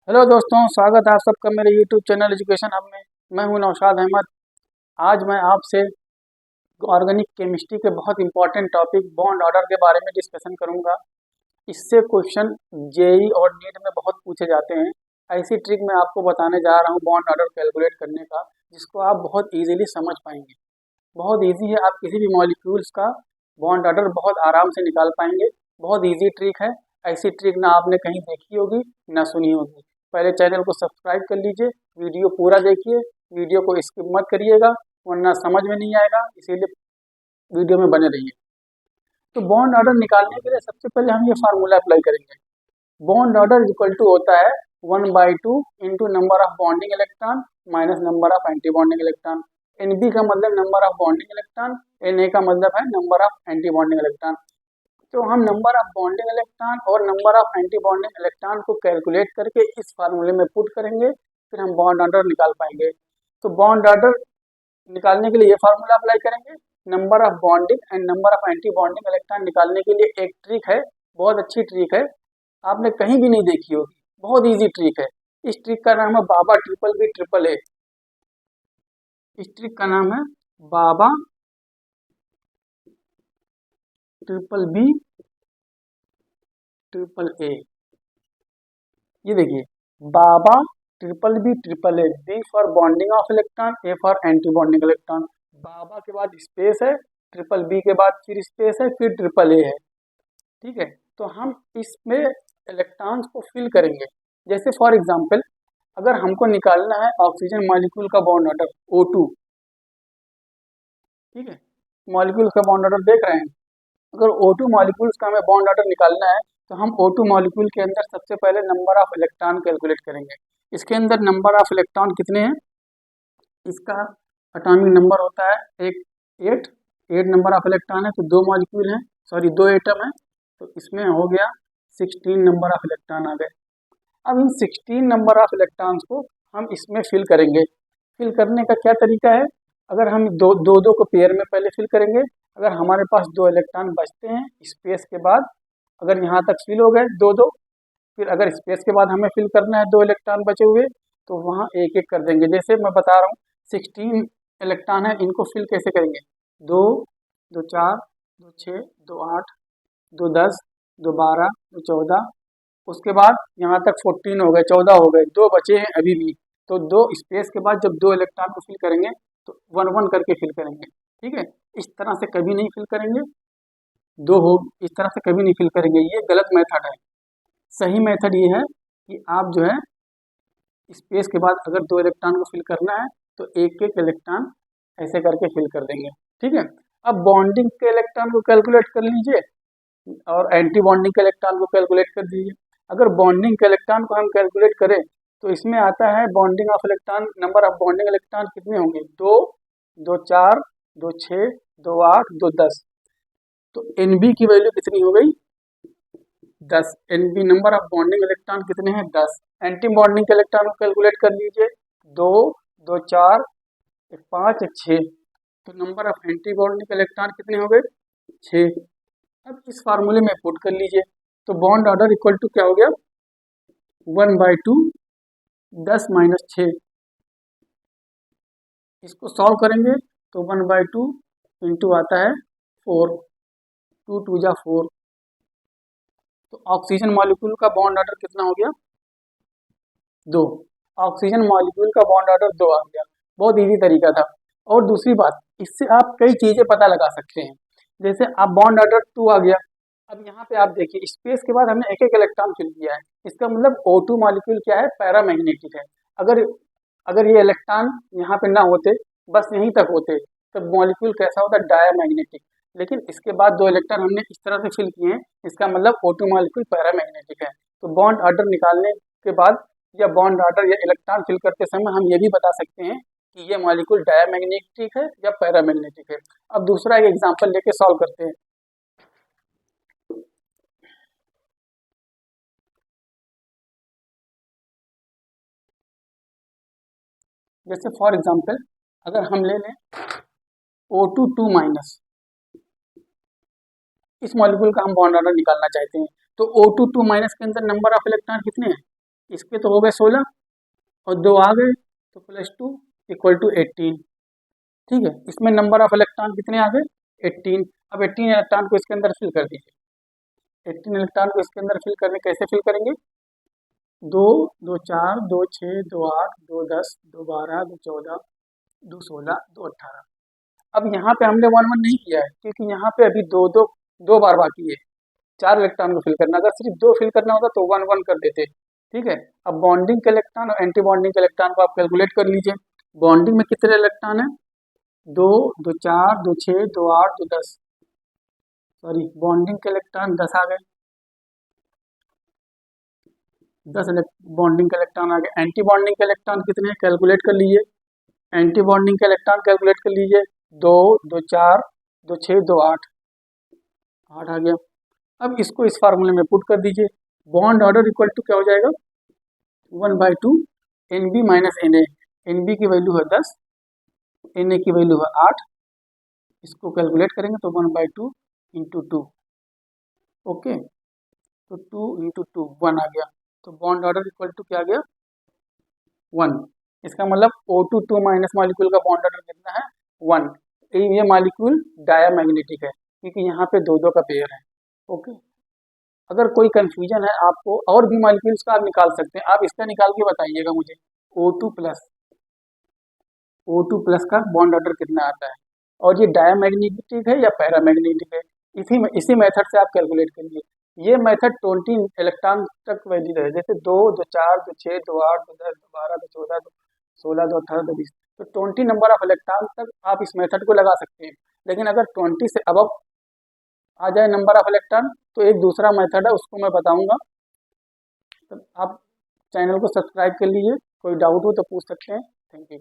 Hello दोस्तों, स्वागत है आप सबका मेरे यूट्यूब चैनल एजुकेशन हब में। मैं हूं नौशाद अहमद। आज मैं आपसे ऑर्गेनिक केमिस्ट्री के बहुत इंपॉर्टेंट टॉपिक बॉन्ड ऑर्डर के बारे में डिस्कशन करूंगा। इससे क्वेश्चन जेई और नीट में बहुत पूछे जाते हैं। ऐसी ट्रिक मैं आपको बताने जा रहा हूं बॉन्ड ऑर्डर कैलकुलेट करने का, जिसको आप बहुत ईजिली समझ पाएंगे। बहुत ईजी है, आप किसी भी मॉलिक्यूल्स का बॉन्ड ऑर्डर बहुत आराम से निकाल पाएंगे। बहुत ईजी ट्रिक है। ऐसी ट्रिक ना आपने कहीं देखी होगी ना सुनी होगी। पहले चैनल को सब्सक्राइब कर लीजिए, वीडियो पूरा देखिए, वीडियो को स्किप मत करिएगा वरना समझ में नहीं आएगा, इसीलिए वीडियो में बने रहिए। तो बॉन्ड ऑर्डर निकालने के लिए सबसे पहले हम ये फार्मूला अप्लाई करेंगे। बॉन्ड ऑर्डर इक्वल टू होता है 1/2 into number of bonding electron minus number of anti bonding electron. N B का मतलब number of bonding electron, N A का मतलब है number of anti bonding electron. तो हम नंबर ऑफ बॉन्डिंग इलेक्ट्रॉन और number of anti bonding electron को calculate करके इस फार्मूले में पुट करेंगे, फिर हम बॉन्ड ऑर्डर निकाल पाएंगे। तो बॉन्ड ऑर्डर निकालने के लिए ये फार्मूला अप्लाई करेंगे। Number of bonding and number of anti bonding electron निकालने के लिए एक ट्रिक है, बहुत अच्छी ट्रिक है, आपने कहीं भी नहीं देखी होगी। बहुत इजी ट्रिक है। इस ट्रिक का नाम है बाबा ट्रिपल बी ट्रिपल ए। इस ट्रिक का नाम है बाबा ट्रिपल बी ट्रिपल ए। ये देखिए, बाबा triple A, B for bonding of electron, A for anti bonding electron. बाबा के बाद स्पेस है, ट्रिपल बी के बाद फिर स्पेस है, फिर ट्रिपल ए है। ठीक है, तो हम इसमें इलेक्ट्रॉन्स को फिल करेंगे। जैसे फॉर एग्जांपल, अगर हमको निकालना है ऑक्सीजन मॉलिक्यूल का बॉन्ड ऑर्डर O2, ठीक है, मॉलिक्यूल का बॉन्ड ऑर्डर देख रहे हैं। अगर O2 मॉलिक्यूल्स का हमें बॉन्ड ऑर्डर निकालना है तो हम O2 मॉलिक्यूल के अंदर सबसे पहले नंबर ऑफ इलेक्ट्रॉन कैलकुलेट करेंगे। इसके अंदर नंबर ऑफ इलेक्ट्रॉन कितने हैं, इसका एटॉमिक नंबर होता है एक 8। 8 नंबर ऑफ इलेक्ट्रॉन है, तो दो मॉलिक्यूल हैं, सॉरी दो एटम है, तो इसमें हो गया 16 नंबर ऑफ इलेक्ट्रॉन आ गए। अब इन 16 नंबर ऑफ इलेक्ट्रॉन्स को हम इसमें फिल करेंगे। फिल करने का क्या तरीका है, अगर हम दो दो दो को पेयर में पहले फिल करेंगे। अगर हमारे पास दो इलेक्ट्रॉन बचते हैं स्पेस के बाद, अगर यहाँ तक फिल हो गए दो दो, फिर अगर स्पेस के बाद हमें फिल करना है दो इलेक्ट्रॉन बचे हुए, तो वहाँ एक एक कर देंगे। जैसे मैं बता रहा हूँ 16 इलेक्ट्रॉन है, इनको फिल कैसे करेंगे, दो, दो चार, दो छः, दो आठ, दो 10, दो 12, दो 14, उसके बाद यहाँ तक 14 हो गए, 14 हो गए, दो बचे हैं अभी भी। तो दो स्पेस के बाद जब दो इलेक्ट्रॉन को फिल करेंगे तो 1 1 करके फिल करेंगे। ठीक है, इस तरह से कभी नहीं फिल करेंगे, दो हो इस तरह से कभी नहीं फिल करेंगे, ये गलत मेथड है। सही मेथड ये है कि आप जो है स्पेस के बाद अगर दो इलेक्ट्रॉन को फिल करना है तो एक एक इलेक्ट्रॉन ऐसे करके फिल कर देंगे। ठीक है, अब बॉन्डिंग के इलेक्ट्रॉन को कैलकुलेट कर लीजिए और एंटी बॉन्डिंग के इलेक्ट्रॉन को कैलकुलेट कर दीजिए। अगर बॉन्डिंग के इलेक्ट्रॉन को हम कैलकुलेट करें तो इसमें आता है bonding of electron, number of bonding electron कितने होंगे, दो, दो चार, दो छः, दो आठ, दो 10। तो एनबी की वैल्यू कितनी हो गई, 10। NB number of bonding electron कितने हैं, 10। एंटी बॉन्डिंग के इलेक्ट्रॉन को कैलकुलेट कर लीजिए, दो, दो चार, एक 5, एक 6। तो number of anti bonding electron कितने हो गए, 6। अब इस फार्मूले में पुट कर लीजिए, तो बॉन्ड ऑर्डर इक्वल टू क्या हो गया, 1/2 10 माइनस 6। इसको सॉल्व करेंगे तो 1/2 इंटू आता है 4, 2 2 जा 4। तो ऑक्सीजन मॉलिक्यूल का बॉन्ड ऑर्डर कितना हो गया, 2। ऑक्सीजन मॉलिक्यूल का बॉन्ड ऑर्डर 2 आ गया। बहुत इजी तरीका था। और दूसरी बात, इससे आप कई चीज़ें पता लगा सकते हैं। जैसे आप बॉन्ड ऑर्डर 2 आ गया, अब यहाँ पे आप देखिए स्पेस के बाद हमने एक एक इलेक्ट्रॉन फिल किया है, इसका मतलब O2 मॉलिक्यूल क्या है, पैरामैग्नेटिक है। अगर अगर ये इलेक्ट्रॉन यहाँ पे ना होते, बस यहीं तक होते, तो मॉलिक्यूल कैसा होता, डायमैग्नेटिक। लेकिन इसके बाद दो इलेक्ट्रॉन हमने इस तरह से फिल किए हैं, इसका मतलब O2 मॉलिक्यूल पैरामैग्नेटिक है। तो बॉन्ड ऑर्डर निकालने के बाद या बॉन्ड ऑर्डर या इलेक्ट्रॉन फिल करते समय हम ये भी बता सकते हैं कि ये मॉलिक्यूल डायमैग्नेटिक है या पैरामैग्नेटिक है। अब दूसरा एक एग्जाम्पल लेके सॉल्व करते हैं। जैसे फॉर एग्जाम्पल, अगर हम ले लें O2 2 माइनस, इस मॉलिक्यूल का हम बॉन्ड ऑर्डर निकालना चाहते हैं, तो O2 2 माइनस के अंदर नंबर ऑफ इलेक्ट्रॉन कितने हैं, इसके तो हो गए 16 और 2 आ गए तो +2 = 18। ठीक है, इसमें नंबर ऑफ इलेक्ट्रॉन कितने आ गए? 18। अब 18 इलेक्ट्रॉन को इसके अंदर फिल कर दीजिए। 18 इलेक्ट्रॉन को इसके अंदर फिल करने कैसे फिल करेंगे? 2 2 4 2 6 2 8 2 10 2 12 2 14 2 16 2 18। अब यहाँ पे हमने 1 1 नहीं किया है क्योंकि यहाँ पे अभी दो बार बाकी है 4 इलेक्ट्रॉन को फिल करना। अगर सिर्फ 2 फिल करना होता तो 1 1 कर देते। ठीक है, अब बॉन्डिंग के इलेक्ट्रॉन और एंटी बॉन्डिंग के इलेक्ट्रॉन को आप कैलकुलेट कर लीजिए। बॉन्डिंग में कितने इलेक्ट्रॉन है? 2 2 4 2 6 2 8 2 10। सॉरी, बॉन्डिंग के इलेक्ट्रॉन 10 आ गए, 10 बॉन्डिंग के इलेक्ट्रॉन आ गए। एंटी बॉन्डिंग के इलेक्ट्रॉन कितने हैं? कैलकुलेट कर लीजिए। एंटी बॉन्डिंग के इलेक्ट्रॉन कैलकुलेट कर लीजिए। 2 2 4 2 6 2 8 8 आ गया। अब इसको इस फार्मूले में पुट कर दीजिए। बॉन्ड ऑर्डर इक्वल टू क्या हो जाएगा? 1/2 NB माइनस NA। NB की वैल्यू है 10, NA की वैल्यू है 8। इसको कैलकुलेट करेंगे तो 1/2 × 2। ओके, तो 2 × 2 1 आ गया। तो बॉन्ड ऑर्डर इक्वल टू क्या आ गया? 1। इसका मतलब O2 माइनस मॉलिक्यूल का बॉन्ड ऑर्डर कितना है? 1। ये मॉलिक्यूल डायमैग्नेटिक है क्योंकि यहाँ पे 2 2 का पेयर है। ओके, अगर कोई कंफ्यूजन है आपको और भी मॉलिक्यूल्स का आप निकाल सकते हैं, आप इसका निकाल के बताइएगा मुझे। O2 प्लस का बॉन्ड ऑर्डर कितना आता है और ये डायमैग्नेटिक है या पैरामैग्नेटिक है? इसी मेथड से आप कैलकुलेट करिए। ये मेथड 20 इलेक्ट्रॉन तक वैलिड है, जैसे 2 2 4 2 6 2 8 2 10 2 12 2 14 2 16 2 18 2 20। तो 20 नंबर ऑफ इलेक्ट्रॉन तक आप इस मेथड को लगा सकते हैं। लेकिन अगर 20 से अबव आ जाए नंबर ऑफ इलेक्ट्रॉन तो एक दूसरा मेथड है, उसको मैं बताऊंगा। तो आप चैनल को सब्सक्राइब कर लीजिए, कोई डाउट हो तो पूछ सकते हैं। Thank you.